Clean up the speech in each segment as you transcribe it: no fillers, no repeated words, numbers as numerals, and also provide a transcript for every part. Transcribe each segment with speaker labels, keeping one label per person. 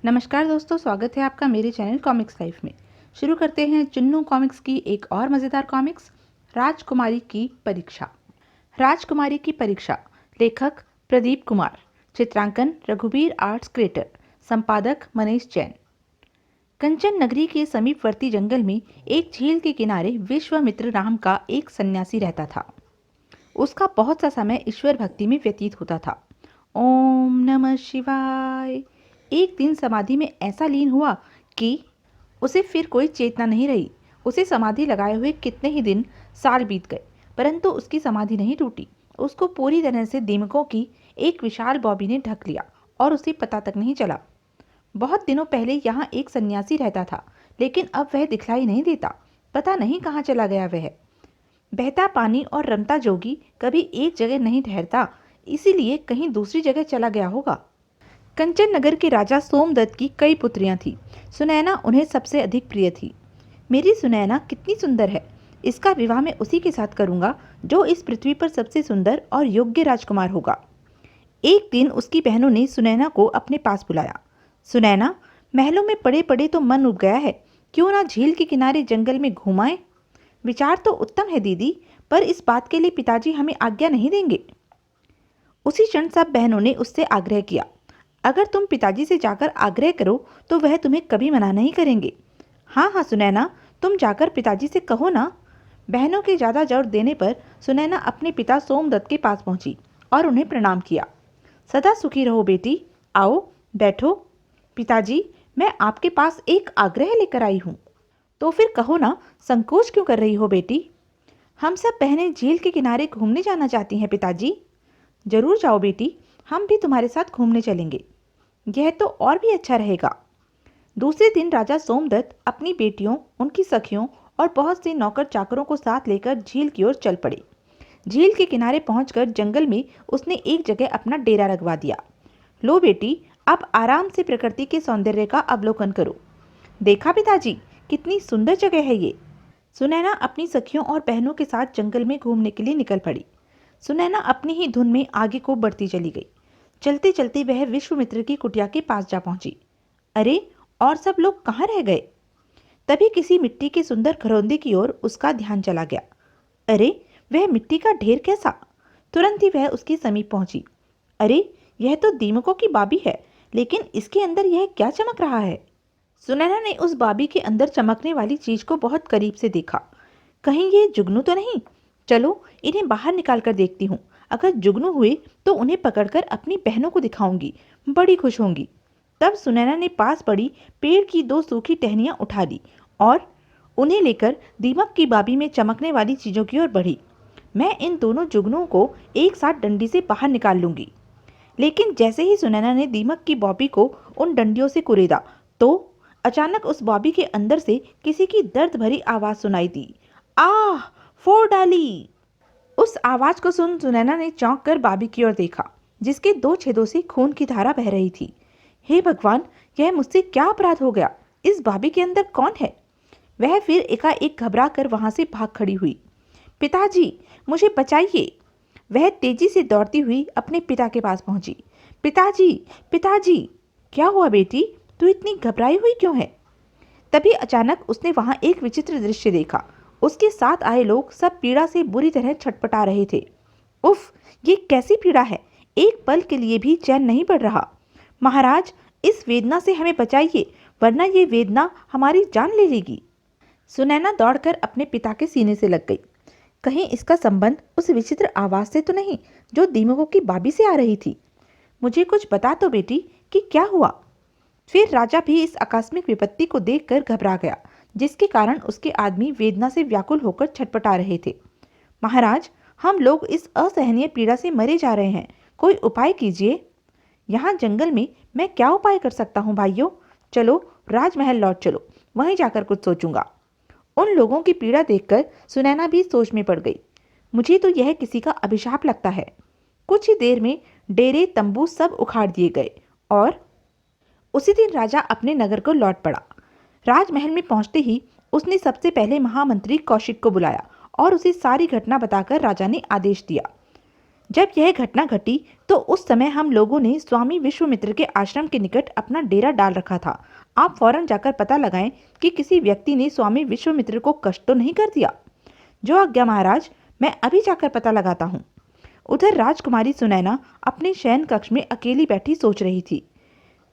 Speaker 1: नमस्कार दोस्तों, स्वागत है आपका मेरे चैनल कॉमिक्स लाइफ में। शुरू करते हैं चुन्नू कॉमिक्स की एक और मज़ेदार कॉमिक्स, राजकुमारी की परीक्षा। राजकुमारी की परीक्षा, लेखक प्रदीप कुमार, चित्रांकन रघुबीर आर्ट्स क्रिएटर, संपादक मनीष जैन। कंचन नगरी के समीपवर्ती जंगल में एक झील के किनारे विश्वामित्र नाम का एक सन्यासी रहता था। उसका बहुत सा समय ईश्वर भक्ति में व्यतीत होता था। ओम नमः शिवाय। एक दिन समाधि में ऐसा लीन हुआ कि उसे फिर कोई चेतना नहीं रही। उसे समाधि लगाए हुए कितने ही दिन साल बीत गए, परंतु उसकी समाधि नहीं टूटी। उसको पूरी तरह से दीमकों की एक विशाल बॉबी ने ढक लिया और उसे पता तक नहीं चला। बहुत दिनों पहले यहाँ एक सन्यासी रहता था, लेकिन अब वह दिखलाई नहीं देता। पता नहीं कहाँ चला गया वह। बहता पानी और रमता जोगी कभी एक जगह नहीं ठहरता, इसीलिए कहीं दूसरी जगह चला गया होगा। कंचन नगर के राजा सोमदत्त की कई पुत्रियां थीं। सुनैना उन्हें सबसे अधिक प्रिय थी। मेरी सुनैना कितनी सुंदर है, इसका विवाह मैं उसी के साथ करूंगा जो इस पृथ्वी पर सबसे सुंदर और योग्य राजकुमार होगा। एक दिन उसकी बहनों ने सुनैना को अपने पास बुलाया। सुनैना, महलों में पड़े पड़े तो मन उब गया है, क्यों ना झील के किनारे जंगल में घुमाएं। विचार तो उत्तम है दीदी, पर इस बात के लिए पिताजी हमें आज्ञा नहीं देंगे। उसी क्षण सब बहनों ने उससे आग्रह किया। अगर तुम पिताजी से जाकर आग्रह करो तो वह तुम्हें कभी मना नहीं करेंगे। हाँ हाँ सुनैना, तुम जाकर पिताजी से कहो ना। बहनों के ज़्यादा जोर देने पर सुनैना अपने पिता सोमदत्त के पास पहुंची और उन्हें प्रणाम किया। सदा सुखी रहो बेटी, आओ बैठो। पिताजी, मैं आपके पास एक आग्रह लेकर आई हूँ। तो फिर कहो ना, संकोच क्यों कर रही हो बेटी। हम सब बहनें झील के किनारे घूमने जाना चाहती हैं पिताजी। जरूर जाओ बेटी, हम भी तुम्हारे साथ घूमने चलेंगे। यह तो और भी अच्छा रहेगा। दूसरे दिन राजा सोमदत्त अपनी बेटियों, उनकी सखियों और बहुत से नौकर चाकरों को साथ लेकर झील की ओर चल पड़े। झील के किनारे पहुंचकर जंगल में उसने एक जगह अपना डेरा लगवा दिया। लो बेटी, अब आराम से प्रकृति के सौंदर्य का अवलोकन करो। देखा पिताजी, कितनी सुंदर जगह है ये। सुनैना अपनी सखियों और बहनों के साथ जंगल में घूमने के लिए निकल पड़ी। सुनैना अपनी ही धुन में आगे को बढ़ती चली गई। चलते चलते वह विश्वामित्र की कुटिया के पास जा पहुंची। अरे, और सब लोग कहाँ रह गए। तभी किसी मिट्टी के सुंदर खरोंदे की ओर उसका ध्यान चला गया। अरे, वह मिट्टी का ढेर कैसा। तुरंत ही वह उसके समीप पहुंची। अरे, यह तो दीमकों की बाबी है, लेकिन इसके अंदर यह क्या चमक रहा है। सुनैना ने उस बाबी के अंदर चमकने वाली चीज को बहुत करीब से देखा। कहीं ये जुगनू तो नहीं। चलो इन्हें बाहर निकाल कर देखती हूँ। अगर जुगनू हुए तो उन्हें पकड़कर अपनी बहनों को दिखाऊंगी, बड़ी खुश होंगी। तब सुनैना ने पास पड़ी पेड़ की दो सूखी टहनियां उठा ली और उन्हें लेकर दीमक की बाबी में चमकने वाली चीजों की ओर बढ़ी। मैं इन दोनों जुगनुओं को एक साथ डंडी से बाहर निकाल लूंगी। लेकिन जैसे ही सुनैना ने दीमक की बॉबी को उन डंडियों से कुरेदा, तो अचानक उस बॉबी के अंदर से किसी की दर्द भरी आवाज सुनाई दी। आह, फोड़ डाली। उस आवाज को सुन सुनैना ने चौंक कर बाबी की ओर देखा, जिसके दो छेदों से खून की धारा बह रही थी। हे भगवान, यह मुझसे क्या अपराध हो गया। इस बाबी के अंदर कौन है। वह फिर एकाएक घबरा कर वहां से भाग खड़ी हुई। पिताजी, मुझे बचाइए। वह तेजी से दौड़ती हुई अपने पिता के पास पहुंची। पिताजी, पिताजी। क्या हुआ बेटी, तू इतनी घबराई हुई क्यों है। तभी अचानक उसने वहां एक विचित्र दृश्य देखा। उसके साथ आए लोग सब पीड़ा से बुरी तरह छटपटा रहे थे। उफ, ये कैसी पीड़ा है। एक पल के लिए भी चैन नहीं पड़ रहा। महाराज, इस वेदना से हमें बचाइए, वरना ये वेदना हमारी जान ले लेगी। सुनैना दौड़कर अपने पिता के सीने से लग गई। कहीं इसका संबंध उस विचित्र आवाज से तो नहीं जो दीमकों की बाबी से आ रही थी। मुझे कुछ बता तो बेटी कि क्या हुआ। फिर राजा भी इस आकस्मिक विपत्ति को देखकर घबरा गया, जिसके कारण उसके आदमी वेदना से व्याकुल होकर छटपटा रहे थे। महाराज, हम लोग इस असहनीय पीड़ा से मरे जा रहे हैं, कोई उपाय कीजिए। यहाँ जंगल में मैं क्या उपाय कर सकता हूँ भाइयों। चलो राजमहल लौट चलो, वहीं जाकर कुछ सोचूंगा। उन लोगों की पीड़ा देखकर सुनैना भी सोच में पड़ गई। मुझे तो यह किसी का अभिशाप लगता है। कुछ ही देर में डेरे तंबू सब उखाड़ दिए गए और उसी दिन राजा अपने नगर को लौट पड़ा। राजमहल में पहुंचते ही उसने सबसे पहले महामंत्री कौशिक को बुलाया और उसे सारी घटना बताकर राजा ने आदेश दिया। जब यह घटना घटी तो उस समय हम लोगों ने स्वामी विश्वामित्र के आश्रम के निकट अपना डेरा डाल रखा था। आप फौरन जाकर पता लगाएं कि किसी व्यक्ति ने स्वामी विश्वामित्र को कष्ट तो नहीं कर दिया। जो आज्ञा महाराज, मैं अभी जाकर पता लगाता हूँ। उधर राजकुमारी सुनैना अपने शयन कक्ष में अकेली बैठी सोच रही थी।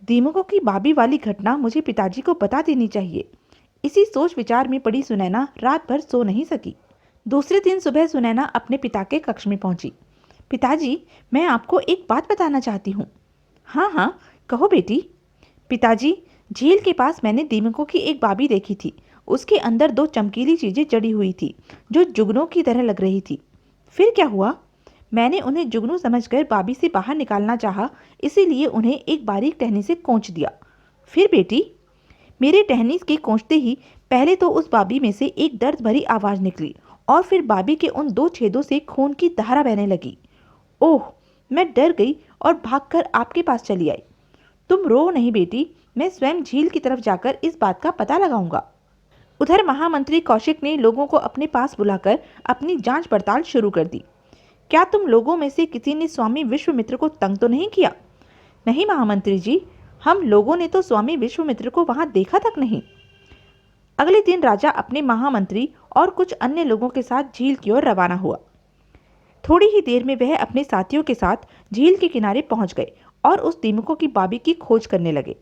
Speaker 1: दीमकों की बाबी वाली घटना मुझे पिताजी को बता देनी चाहिए। इसी सोच विचार में पड़ी सुनैना रात भर सो नहीं सकी। दूसरे दिन सुबह सुनैना अपने पिता के कक्ष में पहुंची। पिताजी, मैं आपको एक बात बताना चाहती हूँ। हाँ हाँ, कहो बेटी। पिताजी, झील के पास मैंने दीमकों की एक बाबी देखी थी। उसके अंदर दो चमकीली चीजें जड़ी हुई थी जो जुगनों की तरह लग रही थी। फिर क्या हुआ? मैंने उन्हें जुगनू समझकर बाबी से बाहर निकालना चाहा, इसीलिए उन्हें एक बारीक टहनी से कोंच दिया। फिर बेटी? मेरे टहनी के कोंचते ही पहले तो उस बाबी में से एक दर्द भरी आवाज निकली और फिर बाबी के उन दो छेदों से खून की धारा बहने लगी। ओह, मैं डर गई और भागकर आपके पास चली आई। तुम रो नहीं बेटी, मैं स्वयं झील की तरफ जाकर इस बात का पता लगाऊंगा। उधर महामंत्री कौशिक ने लोगों को अपने पास बुलाकर अपनी जांच पड़ताल शुरू कर दी। क्या तुम लोगों में से किसी ने स्वामी विश्वामित्र को तंग तो नहीं किया? नहीं महामंत्री जी, हम लोगों ने तो स्वामी विश्वामित्र को वहां देखा तक नहीं। अगले दिन राजा अपने महामंत्री और कुछ अन्य लोगों के साथ झील की ओर रवाना हुआ। थोड़ी ही देर में वह अपने साथियों के साथ झील के किनारे पहुंच गए और उस दीमकों की बाबी की खोज करने लगे।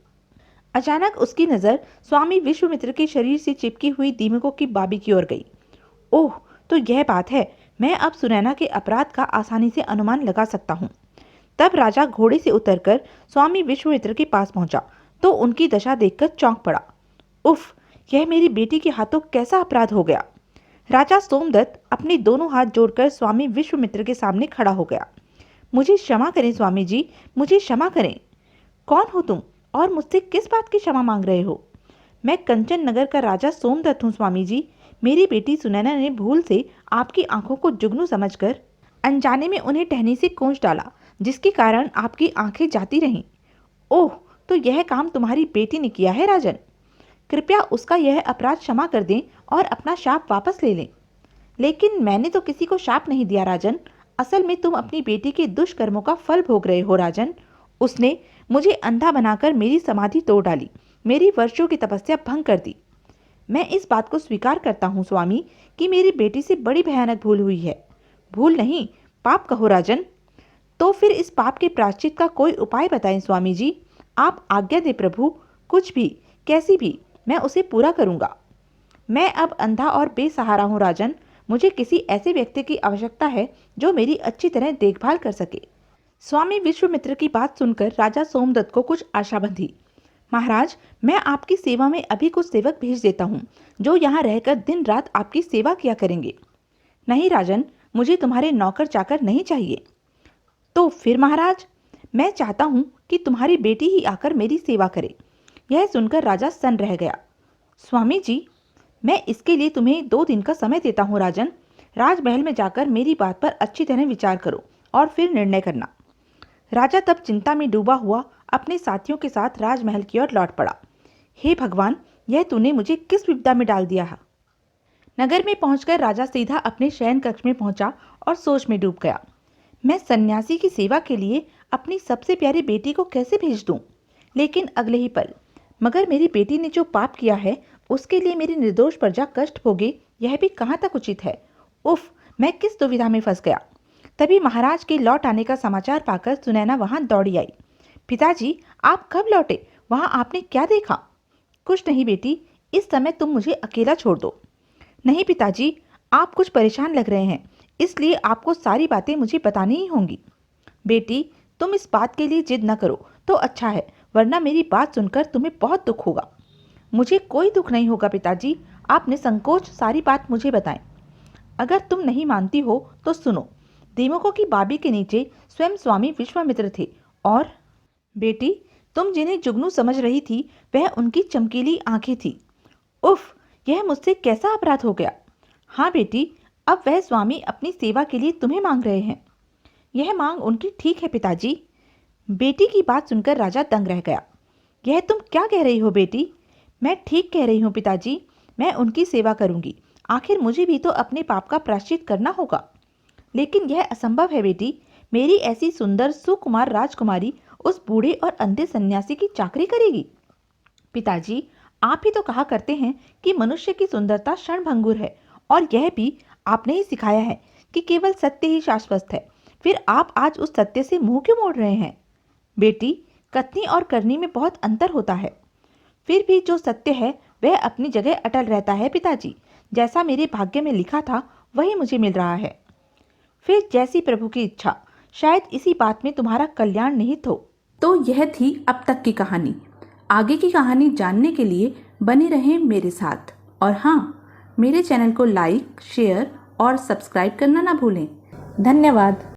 Speaker 1: अचानक उसकी नजर स्वामी विश्वामित्र के शरीर से चिपकी हुई दीमकों की बाबी की ओर गई। ओह, तो यह बात है। मैं अब सुनैना के अपराध का आसानी से अनुमान लगा सकता हूँ। तब राजा घोड़े से उतरकर स्वामी विश्वामित्र के पास पहुंचा तो उनकी दशा देखकर चौंक पड़ा। उफ, यह मेरी बेटी के हाथों कैसा अपराध हो गया। राजा सोमदत्त अपने दोनों हाथ जोड़कर स्वामी विश्वामित्र के सामने खड़ा हो गया। मुझे क्षमा करें स्वामी जी, मुझे क्षमा करें। कौन हो तुम और मुझसे किस बात की क्षमा मांग रहे हो? मैं कंचन नगर का राजा सोमदत्त हूँ स्वामी जी। मेरी बेटी सुनैना ने भूल से आपकी आंखों को जुगनू समझकर अनजाने में उन्हें टहनी से कोंच डाला, जिसके कारण आपकी आंखें जाती रहीं। ओह, तो यह काम तुम्हारी बेटी ने किया है राजन। कृपया उसका यह अपराध क्षमा कर दें और अपना शाप वापस ले लें। लेकिन मैंने तो किसी को शाप नहीं दिया राजन। असल में तुम अपनी बेटी के दुष्कर्मों का फल भोग रहे हो राजन। उसने मुझे अंधा बनाकर मेरी समाधि तोड़ डाली, मेरी वर्षों की तपस्या भंग कर दी। मैं इस बात को स्वीकार करता हूँ स्वामी कि मेरी बेटी से बड़ी भयानक भूल हुई है। भूल नहीं, पाप कहो राजन। तो फिर इस पाप के प्रायश्चित का कोई उपाय बताएं स्वामी जी। आप आज्ञा दे प्रभु, कुछ भी, कैसी भी, मैं उसे पूरा करूंगा। मैं अब अंधा और बेसहारा हूँ राजन। मुझे किसी ऐसे व्यक्ति की आवश्यकता है जो मेरी अच्छी तरह देखभाल कर सके। स्वामी विश्वामित्र की बात सुनकर राजा सोमदत्त को कुछ आशा बंधी। महाराज, मैं आपकी सेवा में अभी कुछ सेवक भेज देता हूँ जो यहाँ रहकर दिन रात आपकी सेवा किया करेंगे। नहीं राजन, मुझे तुम्हारे नौकर चाकर नहीं चाहिए। तो फिर महाराज, मैं चाहता हूँ कि तुम्हारी बेटी ही आकर मेरी सेवा करे। यह सुनकर राजा सन्न रह गया। स्वामी जी, मैं इसके लिए तुम्हें 2 दिन का समय देता हूँ राजन। राजमहल में जाकर मेरी बात पर अच्छी तरह विचार करो और फिर निर्णय करना। राजा तब चिंता में डूबा हुआ अपने साथियों के साथ राजमहल की ओर लौट पड़ा। हे भगवान, यह तूने मुझे किस विपदा में डाल दिया है। नगर में पहुंचकर राजा सीधा अपने शयन कक्ष में पहुंचा और सोच में डूब गया। मैं सन्यासी की सेवा के लिए अपनी सबसे प्यारी बेटी को कैसे भेज दूं? लेकिन अगले ही पल, मगर मेरी बेटी ने जो पाप किया है उसके लिए मेरी निर्दोष प्रजा कष्ट भोगे, यह भी कहाँ तक उचित है। उफ, मैं किस दुविधा में फंस गया। तभी महाराज के लौट आने का समाचार पाकर सुनैना वहां दौड़ी आई। पिताजी, आप कब लौटे? वहां आपने क्या देखा? कुछ नहीं बेटी, इस समय तुम मुझे अकेला छोड़ दो। नहीं पिताजी, आप कुछ परेशान लग रहे हैं, इसलिए आपको सारी बातें मुझे बतानी ही होंगी। बेटी, तुम इस बात के लिए जिद न करो तो अच्छा है, वरना मेरी बात सुनकर तुम्हें बहुत दुख होगा। मुझे कोई दुख नहीं होगा पिताजी, आप निसंकोच सारी बात मुझे बताएं। अगर तुम नहीं मानती हो तो सुनो। दीमकों की बाबी के नीचे स्वयं स्वामी विश्वामित्र थे और बेटी, तुम जिन्हें जुगनू समझ रही थी वह उनकी चमकीली आंखें थी। उफ, यह मुझसे कैसा अपराध हो गया। हाँ बेटी, अब वह स्वामी अपनी सेवा के लिए तुम्हें मांग रहे हैं। यह मांग उनकी ठीक है पिताजी। बेटी की बात सुनकर राजा दंग रह गया। यह तुम क्या कह रही हो बेटी? मैं ठीक कह रही हूँ पिताजी, मैं उनकी सेवा करूंगी। आखिर मुझे भी तो अपने पाप का प्रायश्चित करना होगा। लेकिन यह असंभव है बेटी, मेरी ऐसी सुंदर सुकुमार राजकुमारी उस बूढ़े और अंधे सन्यासी की चाकरी करेगी? पिताजी, आप ही तो कहा करते हैं कि मनुष्य की सुंदरता क्षणभंगुर है, और यह भी आपने ही सिखाया है कि केवल सत्य ही शाश्वत है। फिर आप आज उस सत्य से मुंह क्यों मोड़ रहे हैं? बेटी, कथनी और करनी में बहुत अंतर होता है। फिर भी जो सत्य है वह अपनी जगह अटल रहता है पिताजी। जैसा मेरे भाग्य में लिखा था वही मुझे मिल रहा है। फिर जैसी प्रभु की इच्छा। शायद इसी बात में तुम्हारा कल्याण निहित हो।
Speaker 2: तो यह थी अब तक की कहानी। आगे की कहानी जानने के लिए बने रहें मेरे साथ। और हाँ, मेरे चैनल को लाइक, शेयर और सब्सक्राइब करना ना भूलें। धन्यवाद।